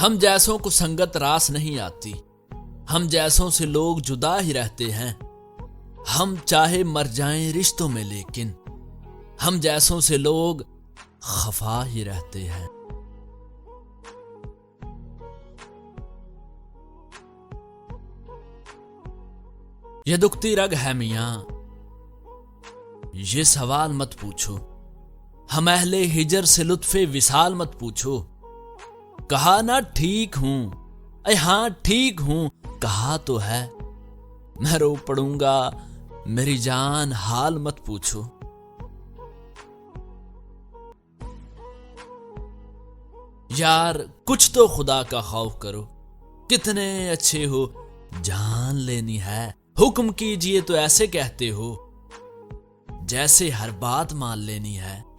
हम जैसों को संगत रास नहीं आती, हम जैसों से लोग जुदा ही रहते हैं। हम चाहे मर जाएं रिश्तों में, लेकिन हम जैसों से लोग खफा ही रहते हैं। ये दुखती रग है मियां, ये सवाल मत पूछो। हम अहले हिजर से लुत्फे विसाल मत पूछो। कहा ना ठीक हूं, अरे हां ठीक हूं, कहा तो है। मैं रो पड़ूंगा, मेरी जान हाल मत पूछो। यार कुछ तो खुदा का खौफ करो, कितने अच्छे हो, जान लेनी है। हुक्म कीजिए तो ऐसे कहते हो, जैसे हर बात मान लेनी है।